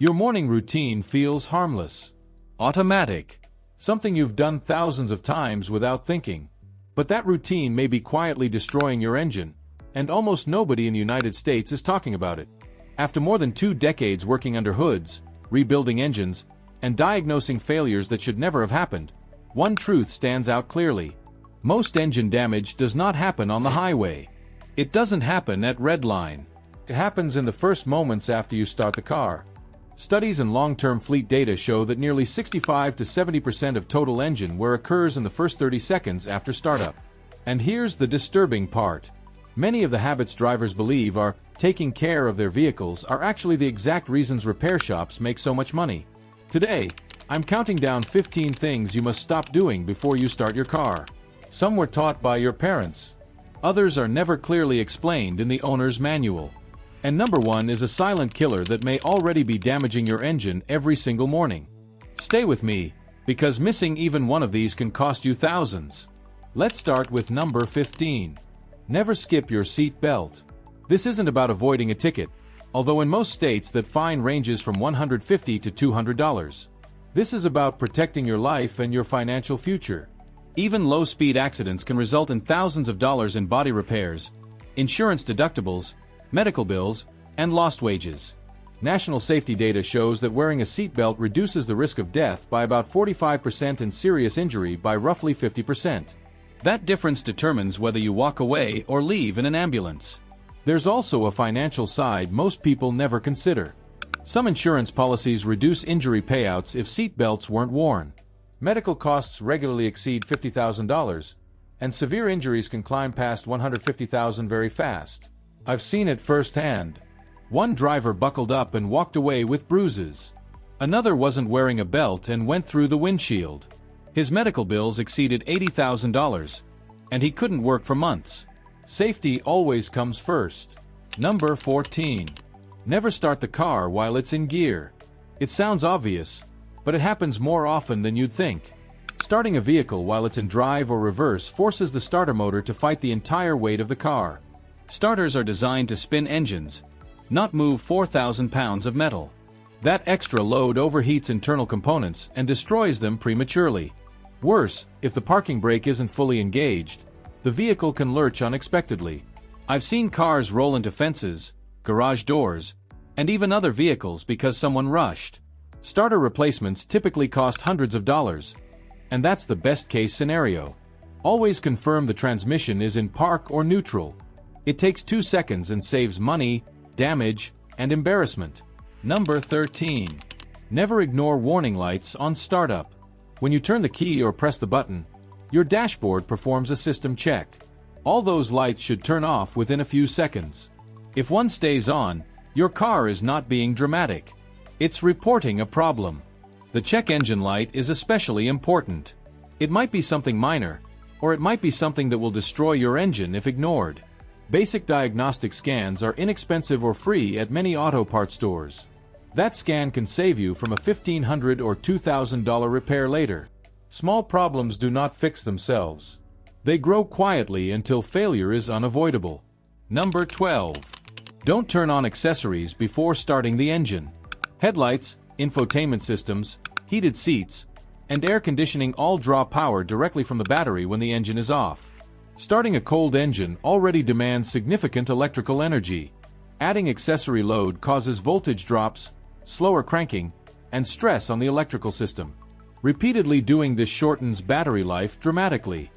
Your morning routine feels harmless, automatic, something you've done thousands of times without thinking. But that routine may be quietly destroying your engine, and almost nobody in the United States is talking about it. After more than 2 decades working under hoods, rebuilding engines, and diagnosing failures that should never have happened, one truth stands out clearly. Most engine damage does not happen on the highway. It doesn't happen at red line. It happens in the first moments after you start the car. Studies and long-term fleet data show that nearly 65 to 70% of total engine wear occurs in the first 30 seconds after startup. And here's the disturbing part. Many of the habits drivers believe are taking care of their vehicles are actually the exact reasons repair shops make so much money. Today, I'm counting down 15 things you must stop doing before you start your car. Some were taught by your parents. Others are never clearly explained in the owner's manual. And number 1 is a silent killer that may already be damaging your engine every single morning. Stay with me, because missing even one of these can cost you thousands. Let's start with number 15. Never skip your seat belt. This isn't about avoiding a ticket, although in most states that fine ranges from $150 to $200. This is about protecting your life and your financial future. Even low-speed accidents can result in thousands of dollars in body repairs, insurance deductibles, medical bills, and lost wages. National safety data shows that wearing a seatbelt reduces the risk of death by about 45% and serious injury by roughly 50%. That difference determines whether you walk away or leave in an ambulance. There's also a financial side most people never consider. Some insurance policies reduce injury payouts if seatbelts weren't worn. Medical costs regularly exceed $50,000, and severe injuries can climb past $150,000 very fast. I've seen it firsthand. One driver buckled up and walked away with bruises. Another wasn't wearing a belt and went through the windshield. His medical bills exceeded $80,000, and he couldn't work for months. Safety always comes first. Number 14. Never start the car while it's in gear. It sounds obvious, but it happens more often than you'd think. Starting a vehicle while it's in drive or reverse forces the starter motor to fight the entire weight of the car. Starters are designed to spin engines, not move 4,000 pounds of metal. That extra load overheats internal components and destroys them prematurely. Worse, if the parking brake isn't fully engaged, the vehicle can lurch unexpectedly. I've seen cars roll into fences, garage doors, and even other vehicles because someone rushed. Starter replacements typically cost hundreds of dollars, and that's the best-case scenario. Always confirm the transmission is in park or neutral. It takes 2 seconds and saves money, damage, and embarrassment. Number 13. Never ignore warning lights on startup. When you turn the key or press the button, your dashboard performs a system check. All those lights should turn off within a few seconds. If one stays on, your car is not being dramatic. It's reporting a problem. The check engine light is especially important. It might be something minor, or it might be something that will destroy your engine if ignored. Basic diagnostic scans are inexpensive or free at many auto parts stores. That scan can save you from a $1,500 or $2,000 repair later. Small problems do not fix themselves. They grow quietly until failure is unavoidable. Number 12. Don't turn on accessories before starting the engine. Headlights, infotainment systems, heated seats, and air conditioning all draw power directly from the battery when the engine is off. Starting a cold engine already demands significant electrical energy. Adding accessory load causes voltage drops, slower cranking, and stress on the electrical system. Repeatedly doing this shortens battery life dramatically.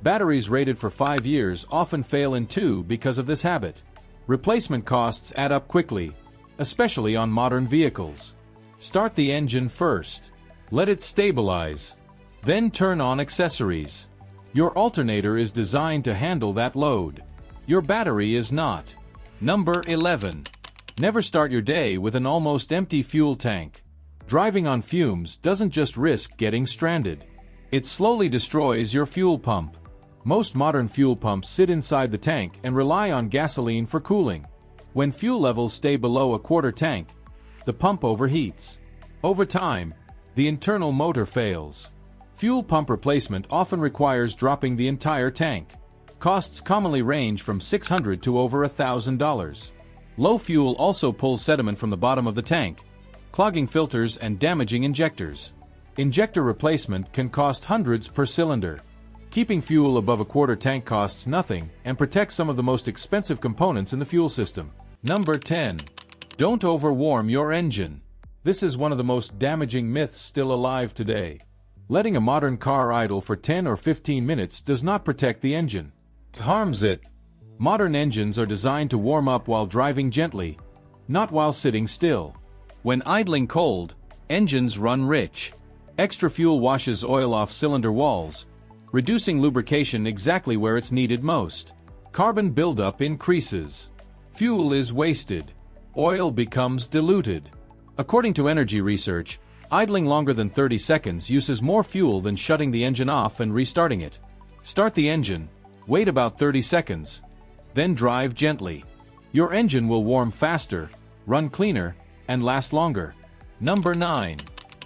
Batteries rated for 5 years often fail in 2 because of this habit. Replacement costs add up quickly, especially on modern vehicles. Start the engine first. Let it stabilize. Then turn on accessories. Your alternator is designed to handle that load. Your battery is not. Number 11. Never start your day with an almost empty fuel tank. Driving on fumes doesn't just risk getting stranded. It slowly destroys your fuel pump. Most modern fuel pumps sit inside the tank and rely on gasoline for cooling. When fuel levels stay below a quarter tank, the pump overheats. Over time, the internal motor fails. Fuel pump replacement often requires dropping the entire tank. Costs commonly range from $600 to over $1,000. Low fuel also pulls sediment from the bottom of the tank, clogging filters and damaging injectors. Injector replacement can cost hundreds per cylinder. Keeping fuel above a quarter tank costs nothing and protects some of the most expensive components in the fuel system. Number 10. Don't overwarm your engine. This is one of the most damaging myths still alive today. Letting a modern car idle for 10 or 15 minutes does not protect the engine. It harms it. Modern engines are designed to warm up while driving gently, not while sitting still. When idling cold, engines run rich. Extra fuel washes oil off cylinder walls, reducing lubrication exactly where it's needed most. Carbon buildup increases. Fuel is wasted. Oil becomes diluted. According to energy research, idling longer than 30 seconds uses more fuel than shutting the engine off and restarting it. Start the engine, wait about 30 seconds, then drive gently. Your engine will warm faster, run cleaner, and last longer. Number 9.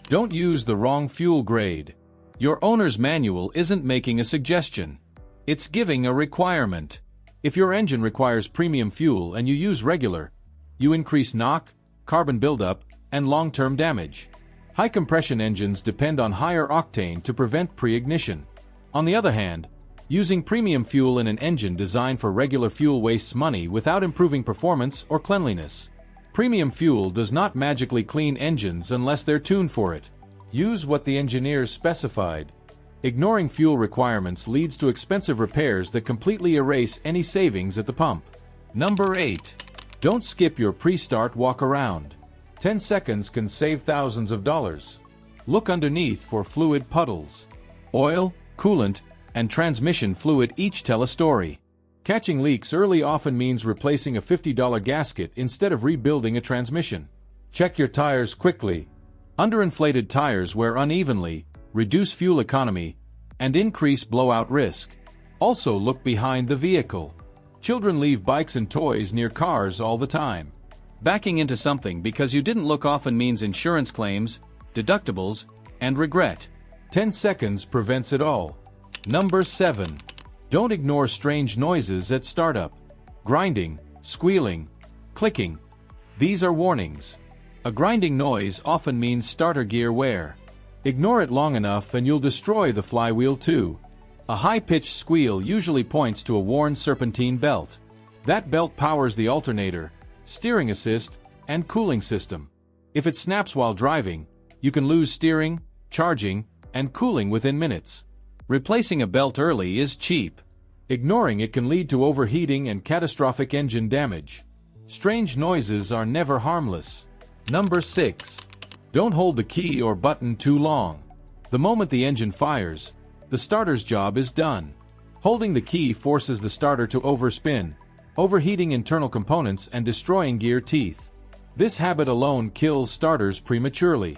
Don't use the wrong fuel grade. Your owner's manual isn't making a suggestion. It's giving a requirement. If your engine requires premium fuel and you use regular, you increase knock, carbon buildup, and long-term damage. High-compression engines depend on higher octane to prevent pre-ignition. On the other hand, using premium fuel in an engine designed for regular fuel wastes money without improving performance or cleanliness. Premium fuel does not magically clean engines unless they're tuned for it. Use what the engineers specified. Ignoring fuel requirements leads to expensive repairs that completely erase any savings at the pump. Number 8. Don't skip your pre-start walk-around. 10 seconds can save thousands of dollars. Look underneath for fluid puddles. Oil, coolant, and transmission fluid each tell a story. Catching leaks early often means replacing a $50 gasket instead of rebuilding a transmission. Check your tires quickly. Underinflated tires wear unevenly, reduce fuel economy, and increase blowout risk. Also look behind the vehicle. Children leave bikes and toys near cars all the time. Backing into something because you didn't look often means insurance claims, deductibles, and regret. 10 seconds prevents it all. Number 7. Don't ignore strange noises at startup. Grinding, squealing, clicking. These are warnings. A grinding noise often means starter gear wear. Ignore it long enough and you'll destroy the flywheel too. A high-pitched squeal usually points to a worn serpentine belt. That belt powers the alternator, steering assist, and cooling system. If it snaps while driving, you can lose steering, charging, and cooling within minutes. Replacing a belt early is cheap. Ignoring it can lead to overheating and catastrophic engine damage. Strange noises are never harmless. Number 6. Don't hold the key or button too long. The moment the engine fires, the starter's job is done. Holding the key forces the starter to overspin, overheating internal components and destroying gear teeth. This habit alone kills starters prematurely.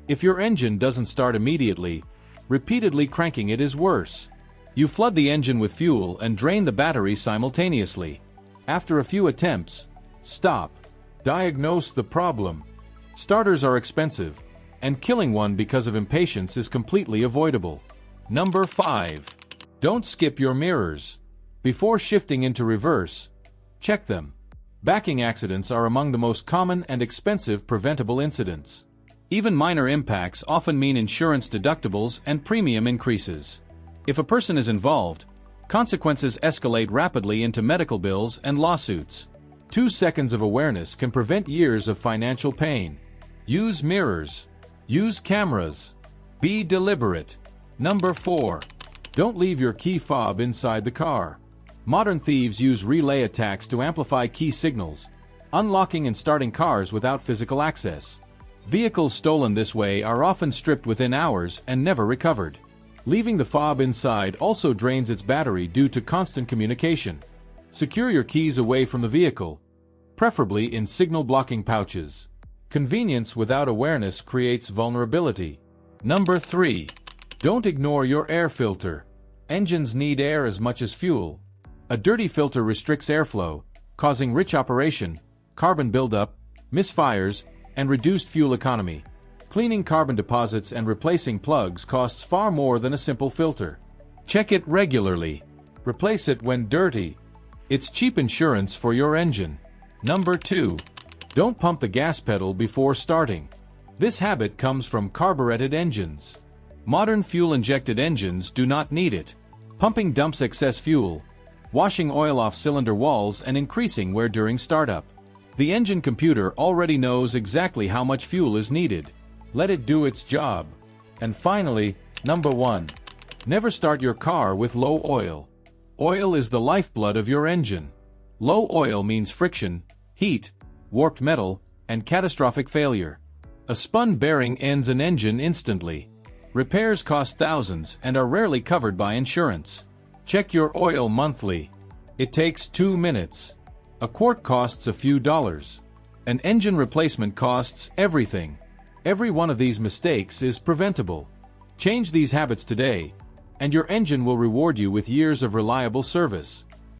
If your engine doesn't start immediately, repeatedly cranking it is worse. You flood the engine with fuel and drain the battery simultaneously. After a few attempts, stop. Diagnose the problem. Starters are expensive, and killing one because of impatience is completely avoidable. Number 5. Don't skip your mirrors. Before shifting into reverse, check them. Backing accidents are among the most common and expensive preventable incidents. Even minor impacts often mean insurance deductibles and premium increases. If a person is involved, consequences escalate rapidly into medical bills and lawsuits. 2 seconds of awareness can prevent years of financial pain. Use mirrors. Use cameras. Be deliberate. Number 4. Don't leave your key fob inside the car. Modern thieves use relay attacks to amplify key signals, unlocking and starting cars without physical access. Vehicles stolen this way are often stripped within hours and never recovered. Leaving the fob inside also drains its battery due to constant communication. Secure your keys away from the vehicle, preferably in signal-blocking pouches. Convenience without awareness creates vulnerability. Number 3. Don't ignore your air filter. Engines need air as much as fuel. A dirty filter restricts airflow, causing rich operation, carbon buildup, misfires, and reduced fuel economy. Cleaning carbon deposits and replacing plugs costs far more than a simple filter. Check it regularly. Replace it when dirty. It's cheap insurance for your engine. Number 2. Don't pump the gas pedal before starting. This habit comes from carbureted engines. Modern fuel-injected engines do not need it. Pumping dumps excess fuel, washing oil off cylinder walls and increasing wear during startup. The engine computer already knows exactly how much fuel is needed. Let it do its job. And finally, number 1. Never start your car with low oil. Oil is the lifeblood of your engine. Low oil means friction, heat, warped metal, and catastrophic failure. A spun bearing ends an engine instantly. Repairs cost thousands and are rarely covered by insurance. Check your oil monthly. It takes 2 minutes. A quart costs a few dollars. An engine replacement costs everything. Every one of these mistakes is preventable. Change these habits today, and your engine will reward you with years of reliable service.